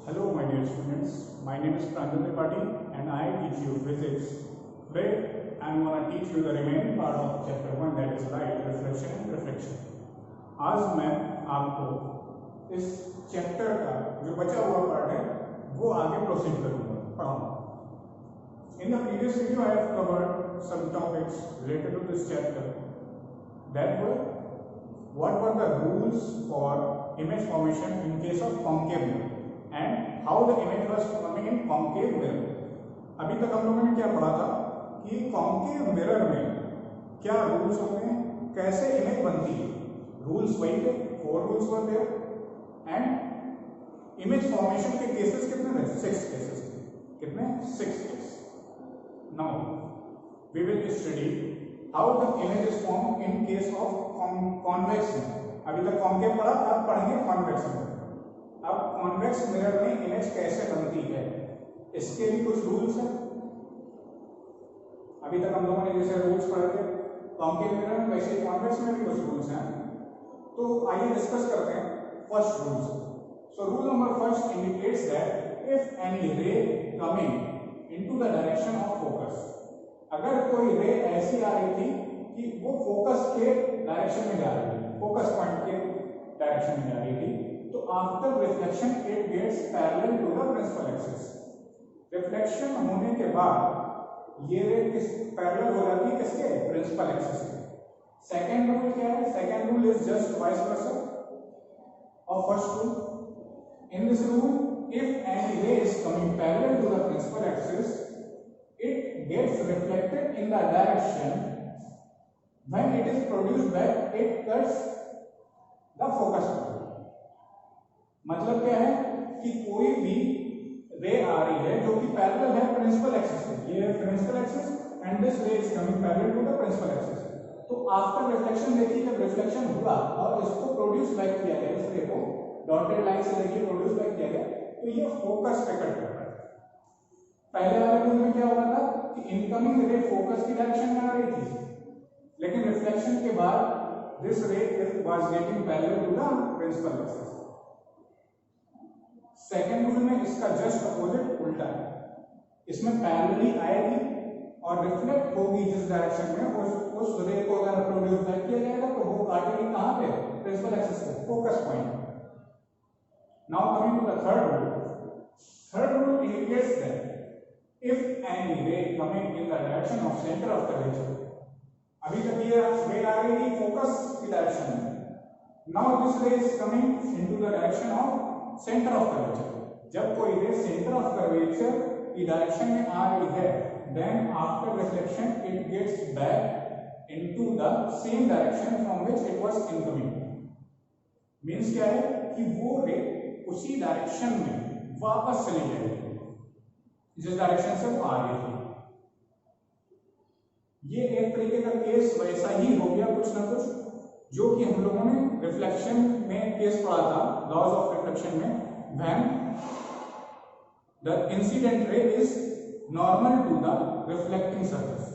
Hello my dear students, my name is Pranjal Tripathi and I teach you physics. Today I am going to teach you the remaining part of chapter 1, that is light, reflection and reflection. आज मैं आपको इस chapter का जो बचा हुआ part है वो आगे प्रोसीड करूँगा, पढ़ाऊँगा. In the previous video I have covered some topics related to this chapter. That were what were the rules for image formation in case of concave mirror and how the image was forming in concave mirror. अभी तक हम लोगों ने क्या पढ़ा था कि concave mirror में क्या रूल्स होते हैं, कैसे इमेज बनती है. रूल्स वही थे, 4 rules were there and image formation के केसेस कितने थे? 6 केसेस थे. कितने? 6 case. Now we will study how the image is form in case of convex mirror. अभी तक कॉन्केव पढ़ा, अब पढ़ेंगे कॉन्वेक्स मिरर. अब कॉन्वेक्स मिरर में इमेज कैसे बनती है इसके भी कुछ रूल्स हैं. अभी तक हम लोगों ने जैसे रूल्स पढ़े थे कॉन्केव मिरर में, वैसे कॉन्वेक्स में भी कुछ रूल्स हैं. तो आइए डिस्कस करते हैं first rules. So rule number first indicates that if any ray coming into the direction of focus, अगर कोई रे ऐसी आ रही थी कि वो फोकस के डायरेक्शन में जा रही थी, फोकस पॉइंट के डायरेक्शन में जा रही थी, तो after reflection it gets parallel to the principal axis. Reflection होने के बाद ये रे किस पैरेलल हो जाती है? किसके? प्रिंसिपल एक्सिस के. सेकंड रूल क्या है? Second rule is just vice versa of first rule. In this rule if any ray is coming parallel to the principal axis it gets reflected in the direction when it is produced back it cuts the focus point. मतलब क्या है कि कोई भी रे आ रही है जो कि पैरेलल है प्रिंसिपल एक्सिस से, ये है principal axis and this ray is coming parallel to the principal axis. तो आफ्टर रिफ्लेक्शन देखिए, जब रिफ्लेक्शन हुआ और इसको प्रोड्यूस बैक किया गया, इस रे को डॉटेड लाइन से देखिए प्रोड्यूस बैक किया गया, तो ये फोकस पे कट कर रहा है. पहले वाले रूल में क्या हो रहा था कि इनकमिंग रे फोकस की डायरेक्शन में आ रही थी, लेकिन रिफ्लेक्शन के बाद this ray was getting parallel to the principal axis. Second rule में इसका जस्ट अपोजिट उल्टा है. इसमें पैरेलली आएगी और रिफ्लेक्ट होगी जिस डायरेक्शन में उस रे को अगर प्रोड्यूस बैक किया जाएगा तो वो काटेगी कहां पे? प्रिंसिपल एक्सिस पे, focus point. Now coming to the third rule. Third rule indicates that if any ray coming in the direction of center of curvature, अभी तक ये रे आ रही थी फोकस की डायरेक्शन में, now this ray is coming into the direction of center of curvature. जब कोई रे सेंटर ऑफ कर्वेचर की डायरेक्शन में आ रही है, then after reflection it gets back into the same direction from which it was incoming. Means क्या है कि वो रे उसी डायरेक्शन में वापस चली जाएगी जिस डायरेक्शन से वो आ रही थी. ये एक तरीके का केस वैसा ही हो गया कुछ ना कुछ जो कि हम लोगों ने रिफ्लेक्शन में केस पढ़ा था, लॉज ऑफ रिफ्लेक्शन में, when the incident ray is normal to the reflecting surface.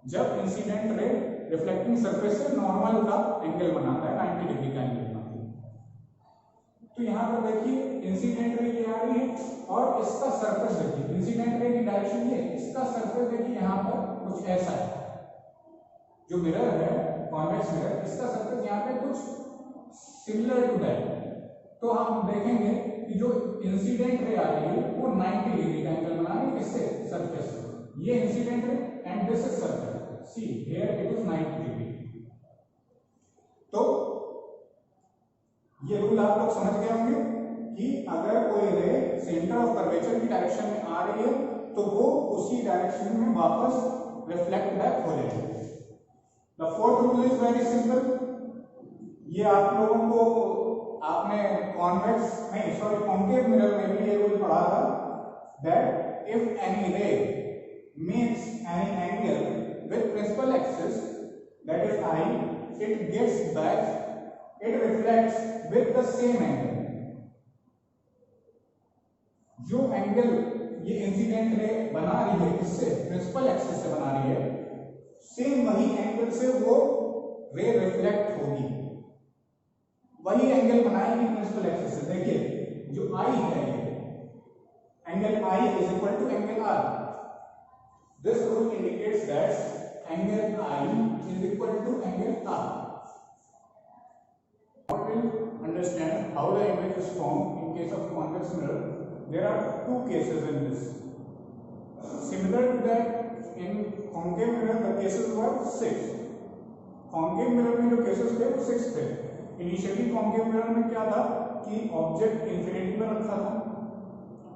जब इंसिडेंट रे रिफ्लेक्टिंग सरफेस से नॉर्मल का एंगल बनाता है, 90 डिग्री का एंगल बनाता है. तो यहां पर देखिए इंसिडेंट रे ये आ रही है और इसका सरफेस देखिए, इंसिडेंट रे की डायरेक्शन ये, इसका सरफेस देखिए यहां पर कुछ ऐसा है. जो मिरर है कॉन्वेक्स मिरर, इसका सरफेस यहां पे कुछ सिमिलर टू दैट. तो हम देखेंगे कि जो इंसिडेंट रे आ रही है वो 90 डिग्री का एंगल बना रही है. किससे? सरफेस से. ये इंसिडेंट रे and this is surface. See here it is 90 degree. तो ये रूल आप लोग समझ गए होंगे कि अगर कोई रे सेंटर ऑफ कर्वेचर की डायरेक्शन में आ रही है तो वो उसी डायरेक्शन में वापस रिफ्लेक्ट बैक हो जाएगी. The fourth rule is very simple. ये आप लोगों को आपने कॉन्वेक्स में कॉन्केव मिरर में भी ये रूल पढ़ा था, that if any ray makes any angle with principal axis, that is i, it gets back, it reflects with the same angle. जो एंगल ये इंसिडेंट रे बना रही है इससे, प्रिंसिपल एक्सिस से बना रही है, सेम वही एंगल से वो रे रिफ्लेक्ट होगी, वही एंगल बनाएगी प्रिंसिपल एक्सिस से. देखिए जो आई है angle I is equal to angle R. This rule indicates that angle I is equal to angle R. Now we will understand how the image is formed in case of convex mirror. There are two cases in this. Similar to that in concave mirror the cases were 6. concave mirror में जो cases थे वो 6 थे. Initially concave mirror में क्या था कि object infinity में रखा था,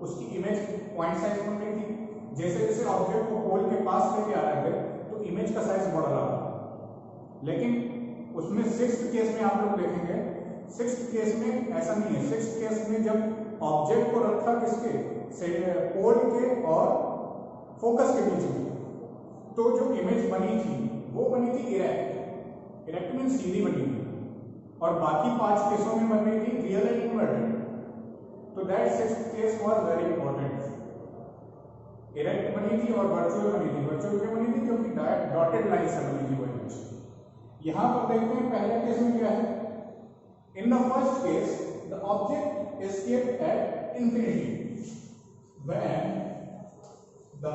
उसकी इमेज पॉइंट साइज बन रही थी. जैसे जैसे ऑब्जेक्ट को पोल के पास लेके आ रहे थे तो इमेज का साइज बढ़ रहा था. लेकिन उसमें 6th केस में आप लोग देखेंगे, 6th केस में ऐसा नहीं है. 6th केस में जब ऑब्जेक्ट को रखा किसके पोल के और फोकस के बीच में, तो जो इमेज बनी थी वो बनी थी इरेक्ट. इरेक्ट मीन सीधी बनी थी, और बाकी 5 केसों में बन रही थी रियल एंड इन्वर्टेड. तो that 6th case was very important. Erect बनी थी और वर्चुअल बनी थी. वर्चुअल क्यों बनी थी? क्योंकि डॉटेड लाइन से बनी थी वो इमेज. यहां पर देखते हैं पहले केस में क्या है. In the first case the object is kept at infinity. When the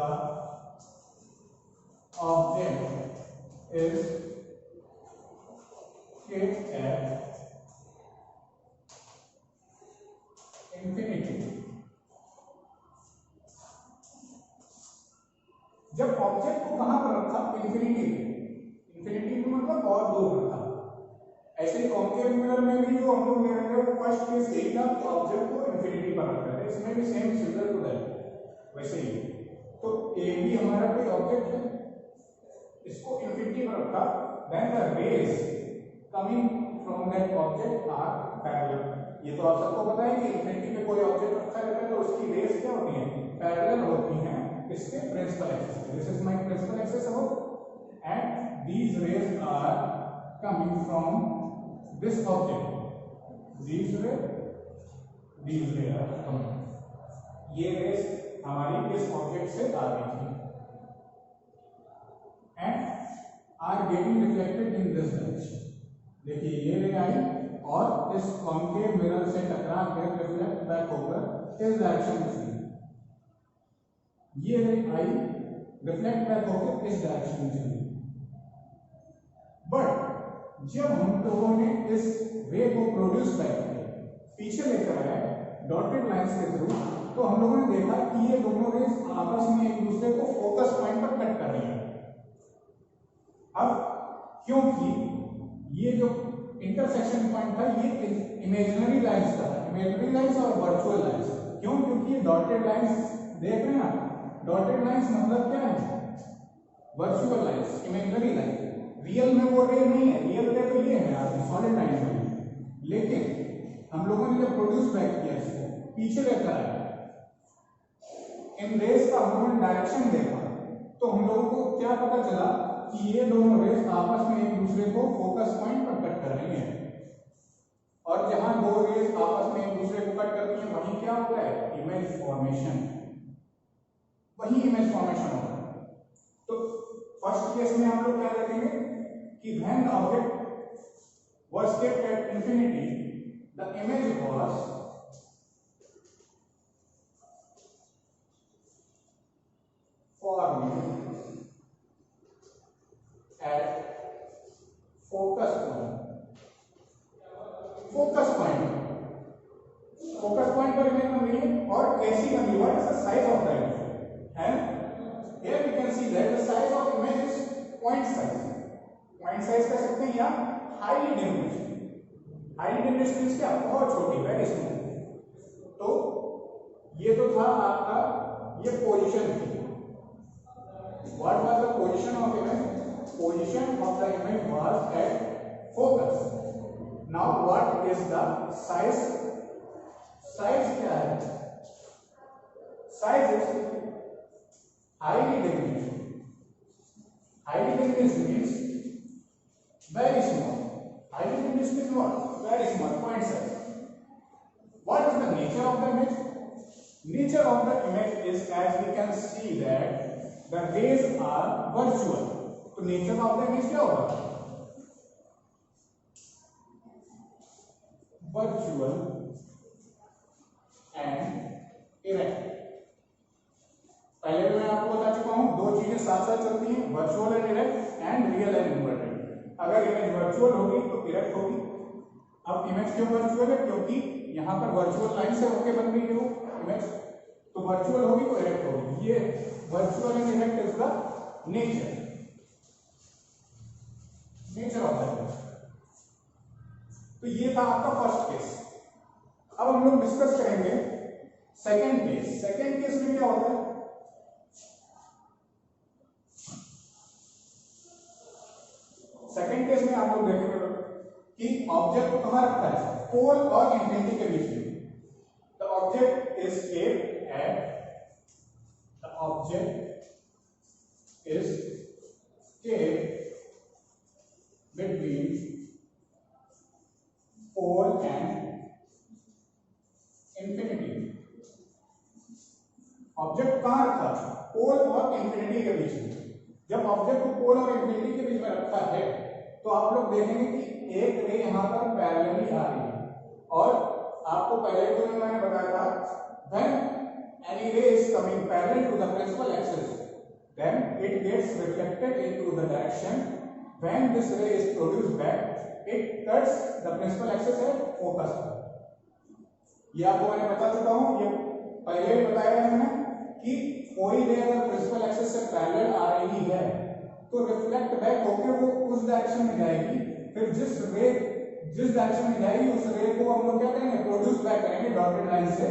object is kept at infinity. जब ऑब्जेक्ट को कहां पर रखा? इंफिनिटी पे. इंफिनिटी में मतलब और दूर रखा. ऐसे ही कॉन्केव मिरर में भी जो हम लोग ले रहे हैं फर्स्ट केस यही था कि ऑब्जेक्ट को इंफिनिटी पर रखा है. इसमें भी सेम सिमिलर टू दैट वैसे ही. तो ए भी हमारा कोई ऑब्जेक्ट है, इसको इंफिनिटी पर रखा. Then the rays coming from that object are parallel. ये तो आप सबको पता है कि इंफिनिटी में कोई ऑब्जेक्ट रखा रहता है तो उसकी रेज क्या होती हैं? पैरेलल होती हैं इसके प्रिंसिपल एक्सिस पे. This is my principal axis अब, and these rays are coming from this object. these ray are coming. ये रेज हमारी इस ऑब्जेक्ट से आ रही थी and are getting reflected in this direction. देखिए ये रे आई और इस कॉन्केव मिरर से टकरा कर रिफ्लेक्ट बैक होकर इस डायरेक्शन में चली. ये रे आई रिफ्लेक्ट बैक होकर इस डायरेक्शन में चली. बट जब हम लोगों ने इस रे को प्रोड्यूस बैक किया, पीछे लेकर आए डॉटेड लाइंस के थ्रू, तो हम लोगों ने देखा कि ये दोनों रेज आपस में एक दूसरे को फोकस पॉइंट पर कट कर रही हैं. अब क्योंकि ये जो इंटरसेक्शन पॉइंट था ये इमेजिनरी लाइंस का था. इमेजिनरी लाइंस और वर्चुअल लाइंस. क्यों? क्योंकि ये डॉटेड लाइंस देख रहे हैं आप. डॉटेड लाइंस मतलब क्या है? Virtual lines, imaginary line. Real में वो रे नहीं है. रियल रे तो ये है आपकी सॉलिड लाइन में. लेकिन हम लोगों ने जब प्रोड्यूस बैक किया इसको, पीछे लेकर आए, इन रेस का हम लोगों ने डायरेक्शन देखा, तो हम लोगों को क्या पता चला कि ये दोनों रेस आपस में एक दूसरे को फोकस पॉइंट पर कट कर रही हैं. और जहां दो रेस आपस में एक दूसरे को कट करती हैं वहीं क्या होता है? Image formation. वही इमेज फॉर्मेशन होता है. तो फर्स्ट केस में हम लोग क्या देखेंगे कि when the object was kept at infinity, the image was formed at focus point. Focus point. Focus point पर इमेज बन रही है और कैसी बन रही है? What is the size of the image? And here we can see that the size of image is point size. Point size कह सकते हैं या highly diminished. Highly diminished means क्या? बहुत छोटी, वेरी स्मॉल. तो ये तो था आपका, ये पोजीशन थी. What was the position of image? Position of the image was at focus. Now what is the size? Size क्या है? Size is highly diminished. Highly diminished means very small. Highly diminished means what? Very small, point size. What is the nature of the image? Nature of the image is, as we can see, that the rays are virtual. तो nature of the image क्या होगा? Virtual and erect. आपको बता चुका हूं, दो चीजें साथ साथ चलती हैं, virtual and erect and real and inverted. अगर इमेज वर्चुअल होगी तो इरेक्ट होगी। अब इमेज क्यों वर्चुअल है? क्योंकि यहां पर वर्चुअल लाइन से होके बन रही है वो इमेज, तो वर्चुअल होगी तो इरेक्ट होगी। ये virtual and erect is the nature of the image. तो ये था आपका फर्स्ट केस। अब हम लोग डिस्कस करेंगे सेकेंड केस। सेकेंड केस में क्या होता है? सेकेंड केस में आप लोग देखेंगे कि ऑब्जेक्ट को कहां रखा है? पोल और इंफिनिटी के बीच में। The object is kept at the object is kept between pole and infinity. Object कहां रखा? पोल और इंफिनिटी के बीच में। जब ऑब्जेक्ट को पोल और इंफिनिटी के बीच में रखा है तो आप लोग देखेंगे कि एक रे यहां पर पैरेलली आ रही है, और आपको पहले तो मैंने बताया था when any ray is coming parallel to the principal axis then it gets reflected into the direction when this ray is produced back it cuts the principal axis at focus. ये आपको मैंने बता चुका हूं, ये पहले भी बताया है मैंने कि कोई रे अगर प्रिंसिपल एक्सिस से पैरेलल आ रही है तो रिफ्लेक्ट बैक होकर वो उस डायरेक्शन में जाएगी। फिर जिस डायरेक्शन में जाएगी उस रे को हम लोग क्या करेंगे? प्रोड्यूस बैक करेंगे डॉटेड लाइन से।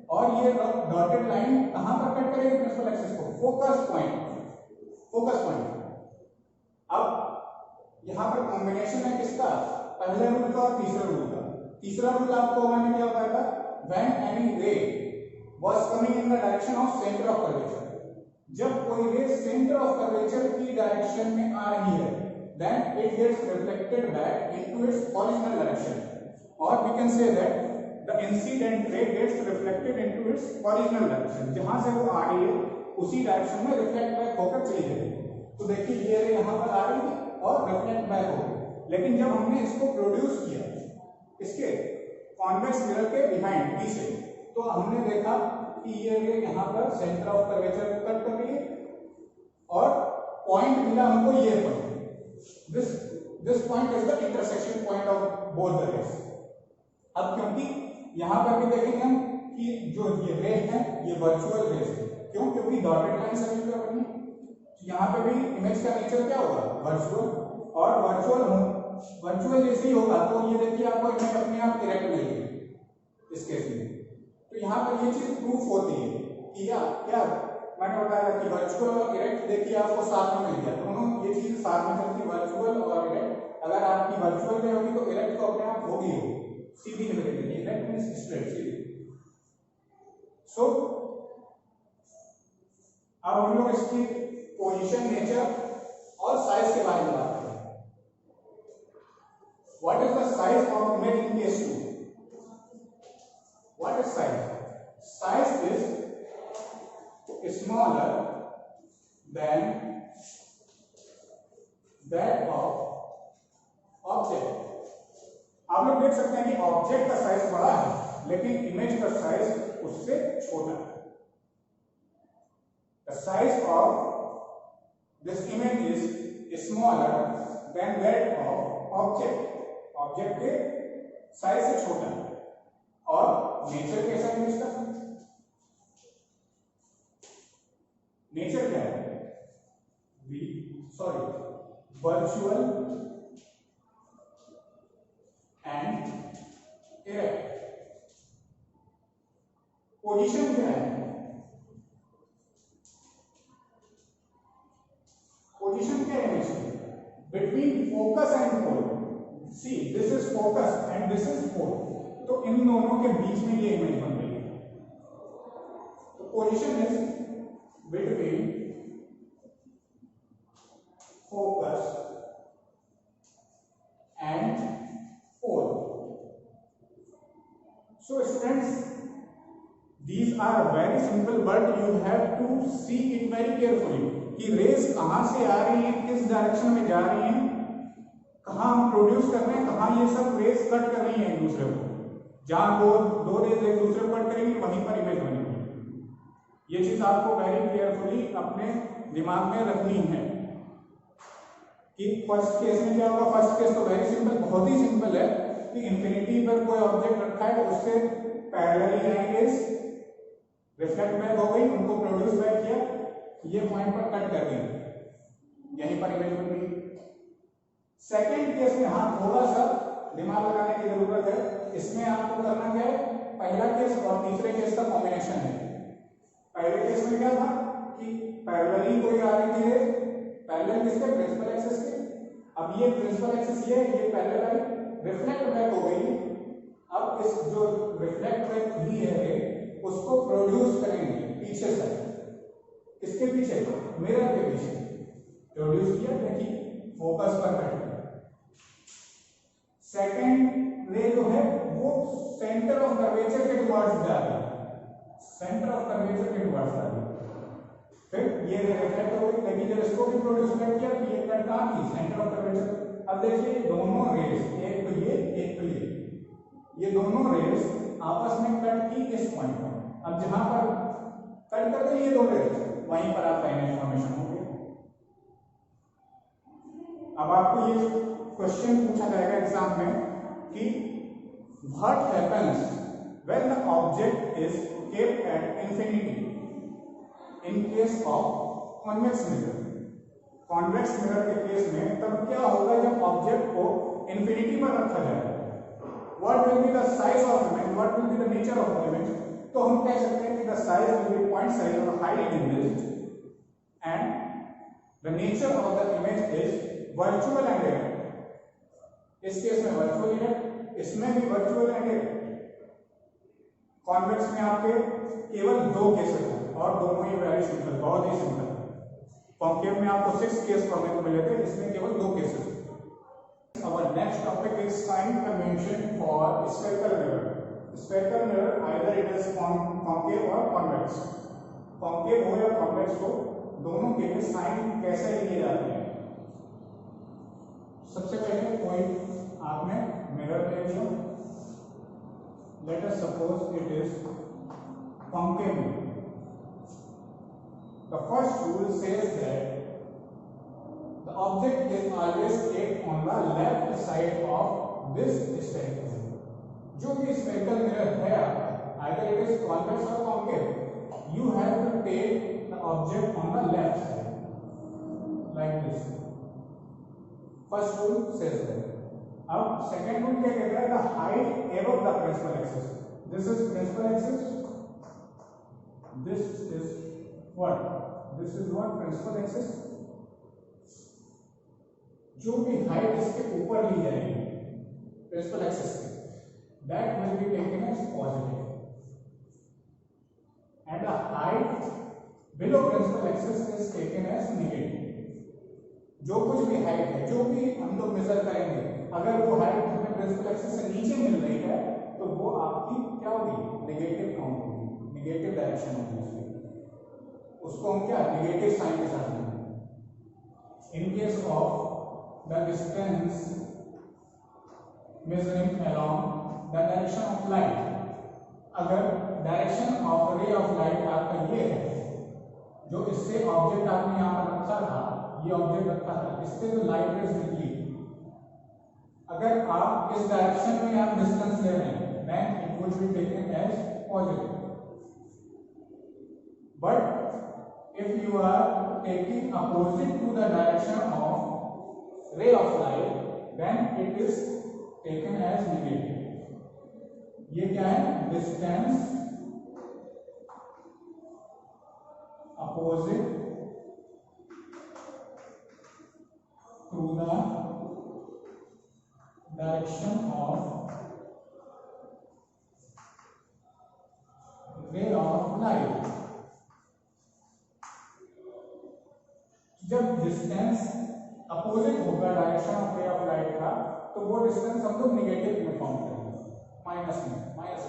और ये डॉटेड लाइन कहां पर कट करेगी प्रिंसिपल एक्सिस को? Focus point. अब यहां पर कॉम्बिनेशन है किसका? पहले रूल का और तीसरे रूल का। तीसरा रूल आपको मैंने क्या बताया था? व्हेन एनी रे was coming in the direction of center of curvature, जब कोई रे सेंटर ऑफ कर्वेचर की डायरेक्शन में आ रही है then it gets reflected back into its original direction, or we can say that the incident ray gets reflected into its original direction। जहां से वो आ रही है उसी डायरेक्शन में रिफ्लेक्ट बैक होकर चली जाएगी। तो देखिए ये रे यहां पर आ रही थी और रिफ्लेक्ट बैक हो गई, लेकिन जब हमने इसको प्रोड्यूस किया इसके कॉन्वेक्स मिरर के बिहाइंड पीछे, तो हमने देखा कि ये रे यहाँ पर सेंटर ऑफ कर्वेचर कट कर रही है और पॉइंट मिला हमको ये point. This point is the intersection point of both the rays. अब क्योंकि यहाँ पर भी देखेंगे हम कि जो ये रे है ये वर्चुअल रेस है। क्यों? क्योंकि डॉटेड लाइन से मिलकर बनी। यहाँ पे भी इमेज का नेचर क्या होगा? वर्चुअल। और वर्चुअल जैसे ही होगा तो ये देखिए आपको इमेज अपने आप इरेक्ट मिलेगी इस केस में। तो यहाँ पर ये चीज प्रूफ होती है कि क्या मैंने बताया कि वर्चुअल और इरेक्ट देखिए आपको साथ में मिल गया, दोनों ये चीज साथ में चलती, वर्चुअल और इरेक्ट। अगर आपकी वर्चुअल में होगी तो इरेक्ट तो अपने आप होगी, सीधी मिलेगी, इरेक्ट मींस स्ट्रेट, सीधी। सो अब हम लोग इसकी पोजीशन, नेचर और साइज के बारे में बात करें। What is the size of image in case 2? What is size? Size is smaller than that of object। आप लोग देख सकते हैं कि ऑब्जेक्ट का साइज बड़ा है लेकिन इमेज का साइज उससे छोटा है। The size of this image is smaller than that of object। Object के साइज से छोटा है। और नेचर कैसा है इसका? नेचर क्या है? Virtual and erect. पोजीशन क्या है? पोजीशन क्या है इसकी? Between focus and pole. See this is focus and this is pole, तो इन दोनों के बीच में ये इमेज बन रही है। तो position is between focus and pole. So students, these are very simple but you have to see it very carefully कि रेस कहां से आ रही है, किस डायरेक्शन में जा रही है, कहां हम प्रोड्यूस कर रहे हैं, कहां ये सब रेस कट कर रही है एक दूसरे को। जहां दो रेस एक दूसरे को कट करेंगी वहीं पर इमेज बनेगी। ये चीज आपको वेरी केयरफुली अपने दिमाग में रखनी है कि फर्स्ट केस में क्या होगा। फर्स्ट केस तो वेरी सिंपल, बहुत ही सिंपल है कि इंफिनिटी पर कोई ऑब्जेक्ट रखा है, उससे पैरेलली आएंगे, रिफ्लेक्ट बैक हो गई, उनको प्रोड्यूस बैक किया, ये पॉइंट पर कट कर देंगे, यहीं पर इमेज बन गई। सेकेंड केस में हाँ थोड़ा सा दिमाग लगाने की जरूरत है। इसमें आपको करना क्या है, पहला केस और तीसरे केस का कॉम्बिनेशन है। पहले केस में क्या था कि पैरेलली कोई आ रही थी, पैरेलल किसके, प्रिंसिपल एक्सिस के। अब ये प्रिंसिपल एक्सिस ये पैरेलल आई, रिफ्लेक्ट बैक हो गई। अब इस जो रिफ्लेक्ट बैक हुई है उसको प्रोड्यूस करेंगे पीछे से, किसके पीछे, मिरर के पीछे प्रोड्यूस किया। देखिए फोकस पर कट किया। सेकेंड रे जो है वो सेंटर ऑफ कर्वेचर के टुवर्ड्स जा रही है, सेंटर ऑफ कर्वेचर के टुवर्ड्स जा रही है। फिर ये रिफ्लेक्ट हो गई, लेकिन जब इसको भी प्रोड्यूस कर किया तो ये कट कहाँ की, सेंटर ऑफ कर्वेचर। अब देखिए दोनों रेस, एक तो ये एक तो ये दोनों रेस आपस में कट की इस पॉइंट पर। अब जहां पर कट कर गई ये दो रेस, वहीं पर आपका इमेज फॉर्मेशन हो गया। अब आपको ये क्वेश्चन पूछा जाएगा एग्जाम में कि what happens when the object is kept at infinity in case of convex mirror. Convex mirror के केस में तब क्या होगा जब ऑब्जेक्ट को इंफिनिटी पर रखा जाएगा। What will be the size of image? What will be the nature of the image? तो हम कह सकते हैं कि the size will be point size or height image, and the nature of the image is virtual and direct. इस case में virtual direct, इसमें भी virtual and direct। कॉन्वेक्स में आपके केवल दो केसेस हैं और दोनों ही वेरी सिंपल, बहुत ही सिंपल। कॉन्केव में आपको 6 केस पढ़ने को मिले थे, इसमें केवल 2 cases. Our next topic is sign convention for spherical mirror. Spherical mirror either it is concave or convex. Concave हो या convex हो, दोनों के लिए साइन कैसे लिए जाते हैं। सबसे पहले कोई आपने मिरर ले लिया, let us suppose it is concave mirror. The first rule says that the object is always kept on the left side of this spherical mirror. जो भी spherical mirror है आपका, either it is convex or concave, you have to take the object on the left side, like this. First rule says that. अब second rule क्या कहता है, the height above the principal axis. This is principal axis. This is what? This is what principal axis. जो भी height इसके ऊपर ली जाएगी प्रिंसिपल एक्सिस पे, that will be taken as positive, and the height below principal axis is taken as negative. जो कुछ भी हाइट है, जो भी हम लोग मेजर करेंगे, अगर वो हाइट हमें प्रिंसिपल एक्सिस से नीचे मिल रही है तो वो आपकी क्या होगी, नेगेटिव काउंट होगी, नेगेटिव डायरेक्शन होगी, उसको हम क्या नेगेटिव साइन के साथ लेंगे। इन case of the distance measuring along the direction of light, अगर direction of ray of light आपका ये है, जो इससे ऑब्जेक्ट आपने यहाँ पर रखा था, ये ऑब्जेक्ट रखा था, इससे जो लाइट रेज निकली, अगर आप इस डायरेक्शन में आप डिस्टेंस ले रहे हैं, then it would be taken as positive. But if you are taking opposite to the direction of ray of light, then it is taken as negative. ये क्या है, distance opposite to the direction of ray of light. जब distance opposite होगा direction of ray of light का, तो वो distance हम लोग नेगेटिव में काउंट करेंगे, माइनस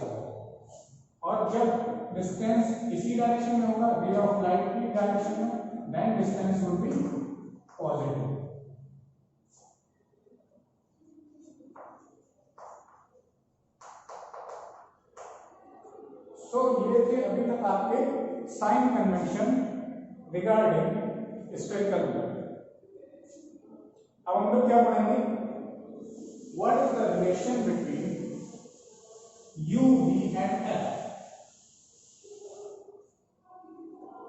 होगा। और जब डिस्टेंस इसी डायरेक्शन में होगा, रे ऑफ लाइट की डायरेक्शन में, then distance will be positive. So ये थे अभी तक आपके sign convention regarding spherical mirror. अब हम लोग क्या पढ़ेंगे, what is the relation between u, v and f।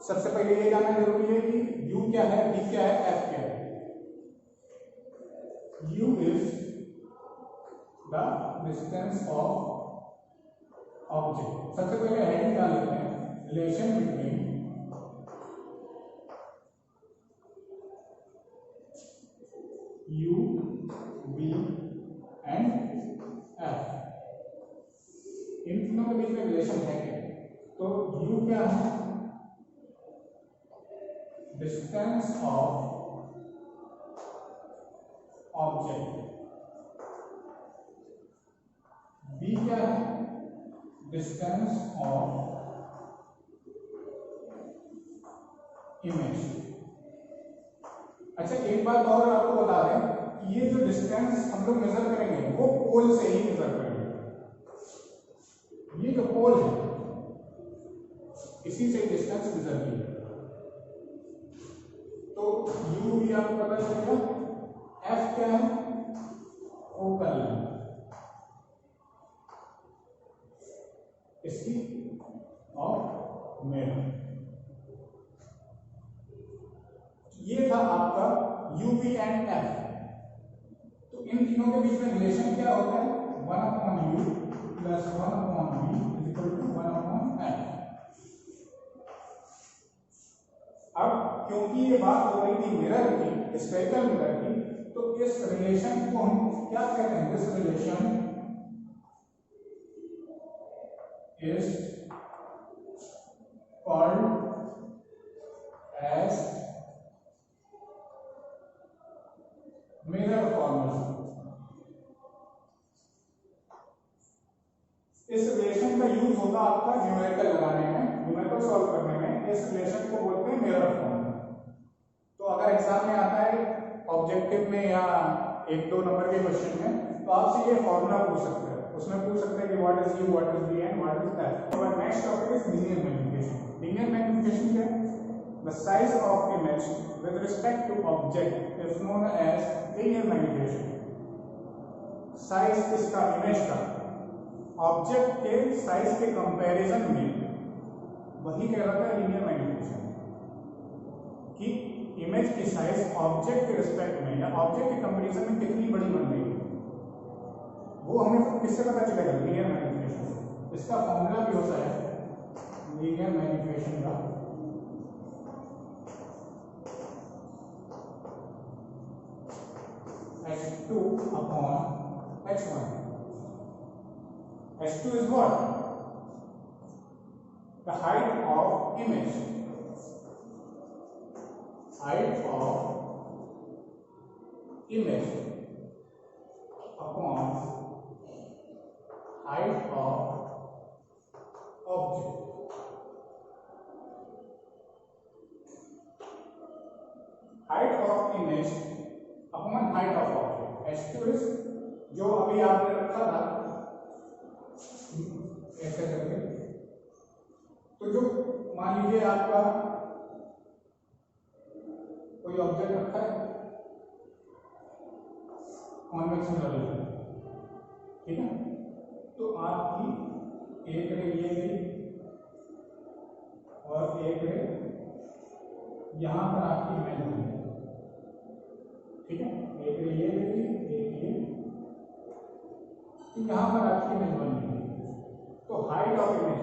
सबसे पहले ये जानना जरूरी है कि u क्या है, v क्या है, f क्या है। u is the distance of object। सबसे पहले हेडिंग डाल लेते हैं, relation between u, v and f। इन तीनों के बीच में रिलेशन है क्या? तो u क्या है, डिस्टेंस ऑफ ऑब्जेक्ट। v क्या है, डिस्टेंस ऑफ इमेज। अच्छा एक बात और आपको बता दें कि ये जो डिस्टेंस हम लोग मेजर करेंगे वो पोल से ही मेजर करेंगे। ये जो पोल है इसी से डिस्टेंस मेजर की है। तो u भी आपको पता चलेगा, f क्या है, फोकल लेंथ इसकी और मिरर। ये था आपका u, v एंड f। तो इन तीनों के बीच में रिलेशन क्या होता है, 1/u plus 1/v is equal to 1/f। अब क्योंकि ये बात हो रही थी मिरर की, स्फेरिकल मिरर की, तो इस रिलेशन को हम क्या कहते हैं, this relation is called as mirror formula. इस रिलेशन का यूज होगा आपका न्यूमेरिकल लगाने में, न्यूमेरिकल सॉल्व करने में। इस रिलेशन को बोलते हैं मिरर फॉर्मूला। तो अगर एग्जाम में आता है ऑब्जेक्टिव में या 1-2 नंबर के क्वेश्चन में, तो आपसे ये फॉर्मूला पूछ सकते हैं। उसमें पूछ सकते हैं कि what is u, what is v and what is f। और next topic is linear magnification. Linear magnification क्या है, the size of image with respect to object is known as linear magnification. Size इसका, image का object के size के comparison में, वही कह रहा था लीनियर मैग्निफिकेशन, कि इमेज की साइज ऑब्जेक्ट के रिस्पेक्ट में या ऑब्जेक्ट के कंपैरिजन में कितनी बड़ी बन गई है, वो हमें किससे पता चलेगा, लीनियर मैग्निफिकेशन से। इसका फॉर्मूला भी होता है लीनियर मैग्निफिकेशन का, h2/h1। h2 is what? The height of image. Height of image upon height of object. Height of image upon height of object. h2 is जो अभी आपने रखा था ऐसे करके, तो जो मान लीजिए आपका कोई ऑब्जेक्ट रखा है कॉन्वेक्स मिरर में, ठीक है, तो आपकी एक रे ये गई और एक रे यहां पर आपकी इमेज बनी, ठीक है, एक रे ये गई, एक ये, तो यहां पर आपकी इमेज बनी। तो हाइट ऑफ इमेज,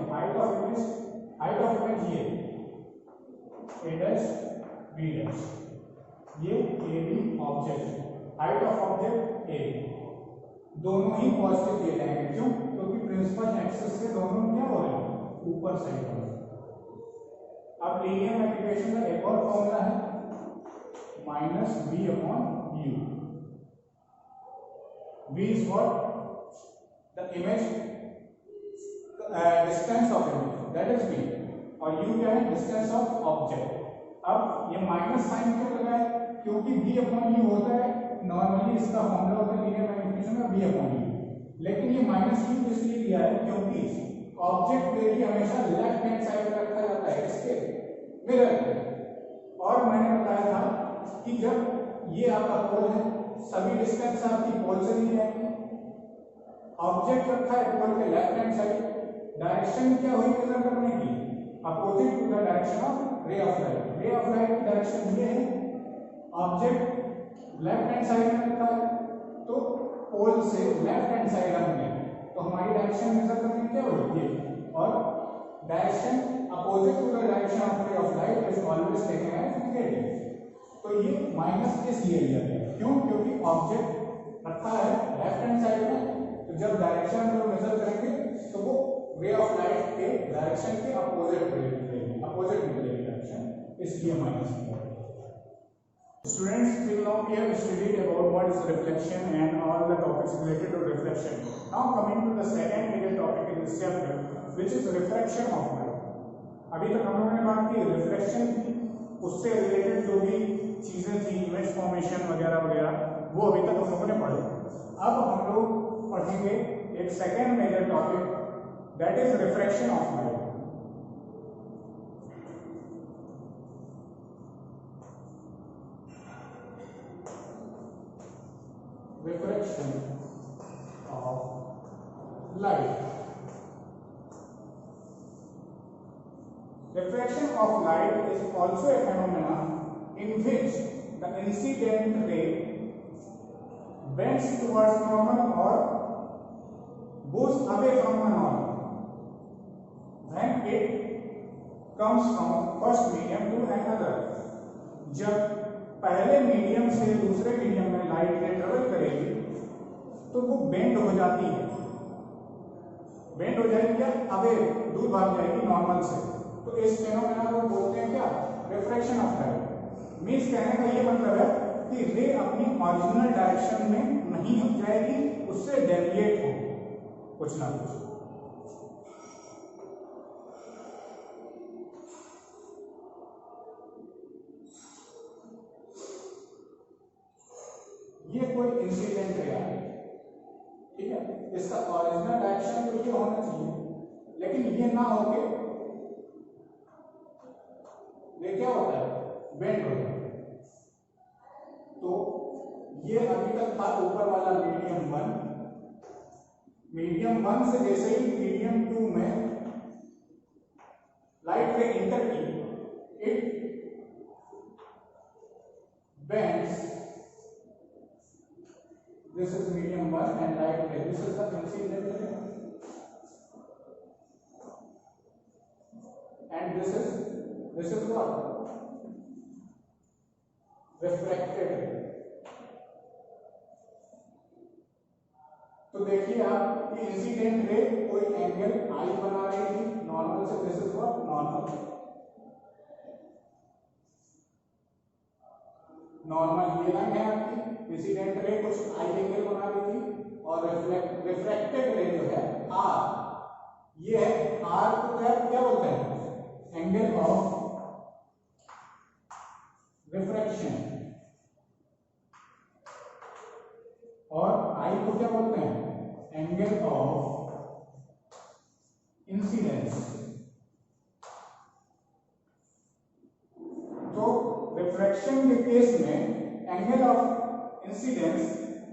ये a डैश b डैश, ये ए बी ऑब्जेक्ट है, हाइट ऑफ ऑब्जेक्ट a, दोनों ही पॉजिटिव दिए जाएंगे। क्यों? क्योंकि प्रिंसिपल एक्सिस से दोनों क्या हो रहे हैं, ऊपर साइड हो रहे हैं। अब लीनियर मैग्निफिकेशन का एक और फॉर्मूला है -v/u। v is what, the image distance of image, that is v, और u क्या है, डिस्टेंस ऑफ ऑब्जेक्ट। अब ये माइनस साइन क्यों लगा है, क्योंकि v/u होता है नॉर्मली, इसका फॉर्मूला होता है लीनियर मैग्निफिकेशन का v/u, लेकिन ये -u इसलिए लिया है क्योंकि ऑब्जेक्ट देखिए हमेशा लेफ्ट हैंड साइड में रखा जाता है। इसके मिरर। और मैंने बताया था कि जब ये आपका पोल है, सभी डिस्टेंस आपकी पोल से ली जाएंगी। ऑब्जेक्ट रखा है पोल के लेफ्ट हैंड साइड, डायरेक्शन क्या हुई मेजर करने की? Opposite to the direction of ray of light. Ray of light की डायरेक्शन ये है, ऑब्जेक्ट लेफ्ट हैंड साइड में रखा है, तो पोल से लेफ्ट हैंड साइड हम गए, तो हमारी डायरेक्शन मेजर करने क्या हुई? ये। और direction opposite to the direction of ray of light is always taken as negative. तो ये माइनस इसलिए लिया गया, क्यों? क्योंकि ऑब्जेक्ट रखा है लेफ्ट हैंड साइड में, तो जब डायरेक्शन हम लोग मेजर करेंगे तो वो रे ऑफ लाइट के डायरेक्शन के अपोजिट निकलेगी, अपोजिट निकलेगी डायरेक्शन, इसलिए माइनस किया। Students, till now we have studied about what is reflection and all the topics related to reflection. Now coming to the second major topic in this chapter, which is refraction of light. अभी तक हम लोगों ने बात की reflection की, उससे related जो भी चीजें थी, इमेज फॉर्मेशन वगैरह वगैरह, वो अभी तक हम लोगों ने पढ़े। अब हम लोग पढ़ेंगे एक second major topic, that is refraction of light. Refraction of light. Refraction of light is also a phenomenon in which the incident ray bends towards normal or goes away from the normal when it comes from first medium to another. जब पहले medium से दूसरे medium में light रे travel करेगी तो वो bend हो जाती है, बेंड हो जाएगी क्या? अवे, दूर भाग जाएगी नॉर्मल से। तो इस फेनोमेना को बोलते हैं क्या? Refraction of light. मींस कहने का ये मतलब है कि रे अपनी ओरिजिनल डायरेक्शन में नहीं जाएगी, उससे डेविएट होगी कुछ ना कुछ। ये कोई इंसिडेंट रे है, ठीक है, इसका ओरिजिनल डायरेक्शन तो ये होना चाहिए, लेकिन ये ना होके ये क्या होता है? बेंड होता है। तो ये अभी तक था ऊपर वाला मीडियम वन, मीडियम वन से जैसे ही मीडियम टू में लाइट रे इंटर की, it bends. This is medium 1 and light ray. This is the incident ray, and this is what? Refracted ray. तो देखिए आप ये इंसिडेंट रे कोई एंगल आई बना रही थी नॉर्मल से। This is what? Normal. Normal ये लाइन है आपकी, इंसिडेंट रे कुछ आई एंगल बना रही थी, और रिफ्रैक्टेड रे जो है आर, ये है आर को क्या बोलते हैं? Angle of refraction. और आई को क्या बोलते हैं? Angle of incidence. तो रिफ्रैक्शन के केस में angle of incidence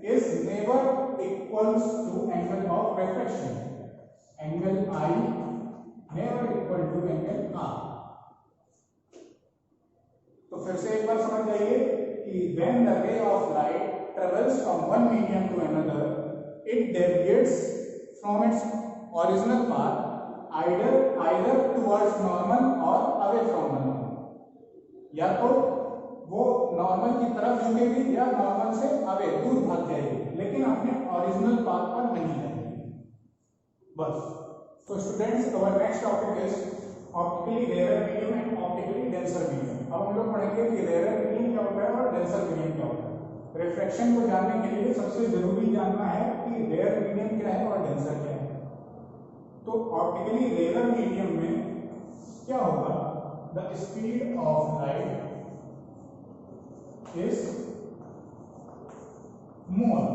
is never equals to angle of refraction. Angle I never equal to angle R. तो फिर से एक बार समझ जाइए कि when the ray of light travels from one medium to another, it deviates from its original path either towards normal or away from the normal. या तो वो नॉर्मल की तरफ झुकेगी या नॉर्मल से अवे, दूर भाग जाएगी, लेकिन अपने ओरिजिनल पाथ पर नहीं जाएगी बस। तो students, our next topic is optically rare medium and optically denser medium. अब हम लोग पढ़ेंगे कि रेयर मीडियम क्या होता है और डेंसर मीडियम क्या होता है। रिफ्रैक्शन को जानने के लिए सबसे जरूरी जानना है कि रेयर मीडियम क्या है और डेंसर क्या है। तो ऑप्टिकली रेयर मीडियम में क्या होगा? The speed of light is more.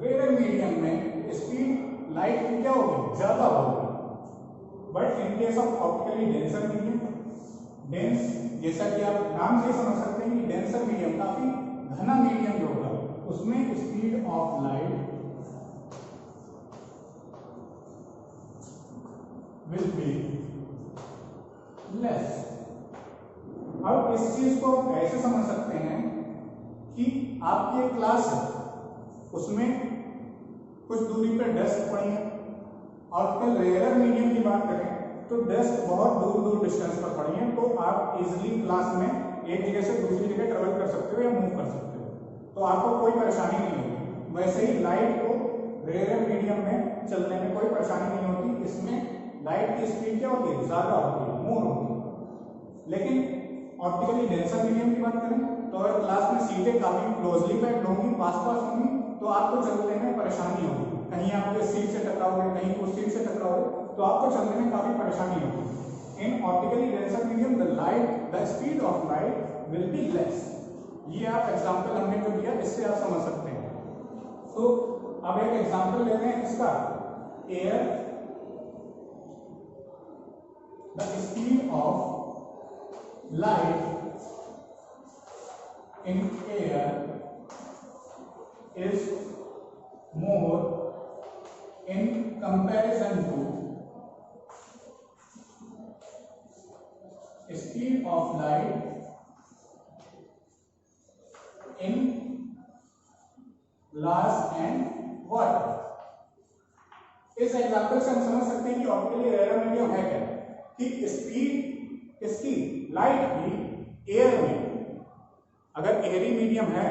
Rare medium में स्पीड लाइट की क्या होगी? ज्यादा होगी। But in case of optically denser medium, dense जैसा कि आप नाम से समझ सकते हैं कि डेंसर मीडियम काफी घना मीडियम जो होगा उसमें speed of light will be less. अब इस चीज को आप ऐसे समझ सकते हैं कि आपकी एक क्लास है, उसमें कुछ दूरी पर डेस्क पड़ी है। ऑप्टिकल रेयर मीडियम की बात करें तो डेस्क बहुत दूर दूर डिस्टेंस पर पड़ी है, तो आप इजीली क्लास में एक जगह से दूसरी जगह ट्रेवल कर सकते हो या मूव कर सकते हो, तो आपको कोई परेशानी नहीं होगी। वैसे ही लाइट को रेयर मीडियम में चलने में कोई परेशानी नहीं होती। इसमें लाइट की स्पीड क्या होती है, ज्यादा होती है, मोर होती है। लेकिन ऑप्टिकली डेंसर मीडियम की बात करें तो अगर क्लास में सीटें काफी क्लोजली पैक्ड होंगी, पास पास होंगी, तो आपको चलने में परेशानी होगी। कहीं आप सीट से टकराओगे, कहीं उस सीट से टकराओगे, तो आपको चलने में काफी परेशानी होगी। In optically denser medium the speed of light will be less. ये आप एग्जांपल हमने जो दिया इससे आप समझ सकते हैं। तो अब एक एग्जांपल लेते हैं इसका, air, the speed of light in air is more in comparison to speed of light in glass and water। इस एग्जांपल से हम समझ सकते हैं कि ऑप्टिकली रेयर मीडियम है क्या, कि स्पीड इसकी लाइट की एयर में, अगर एयरी मीडियम है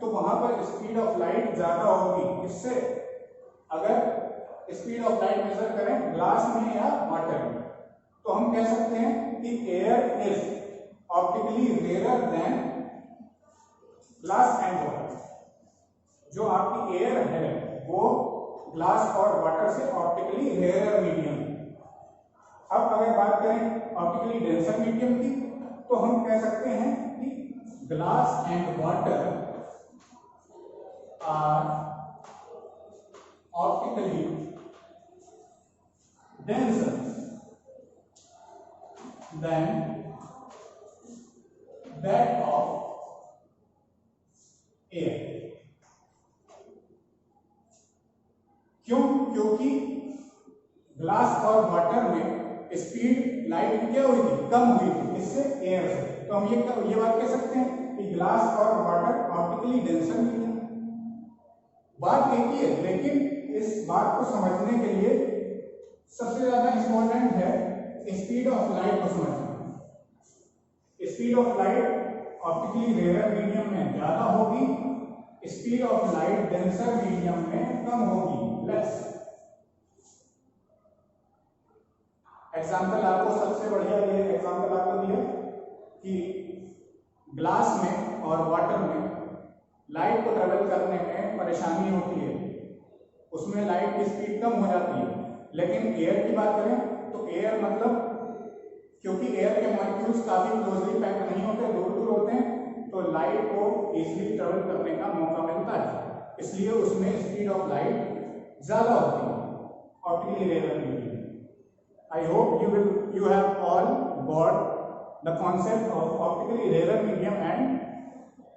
तो वहां पर स्पीड ऑफ लाइट ज्यादा होगी। इससे अगर स्पीड ऑफ लाइट मेजर करें ग्लास में या वाटर में, तो हम कह सकते हैं कि air is optically rare than glass and water. जो आपकी एयर है वो ग्लास और वाटर से ऑप्टिकली रेयर मीडियम। अब अगर बात करें ऑप्टिकली डेंसर मीडियम की, तो हम कह सकते हैं कि glass and water are optically denser than that of air। क्यों? क्योंकि ग्लास और वाटर में स्पीड लाइट की क्या हुई थी, कम हुई थी इससे एयर से। तो हम ये बात कह सकते हैं कि ग्लास और वाटर ऑप्टिकली डेंसर मीडियम। बात एक ही है, लेकिन इस बात को समझने के लिए सबसे ज्यादा इंपॉर्टेंट है स्पीड ऑफ लाइट को समझना। Speed of light optically rare medium में ज्यादा होगी, speed of light denser medium में कम होगी, लेस। एग्जाम्पल आपको सबसे बढ़िया ये एग्जाम्पल आपको दिया कि ग्लास में और वाटर में लाइट को ट्रेवल करने में परेशानी होती है, उसमें लाइट की स्पीड कम हो जाती है। लेकिन एयर की बात करें तो एयर मतलब, क्योंकि एयर के मॉलिक्यूल्स काफी क्लोजली पैक्ड नहीं होते, दूर दूर होते हैं, तो लाइट को इजीली ट्रेवल करने का मौका मिलता है, इसलिए उसमें स्पीड ऑफ लाइट ज्यादा होती है optically rare medium. I hope you have all got the concept of optically rarer medium and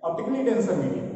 optically denser medium.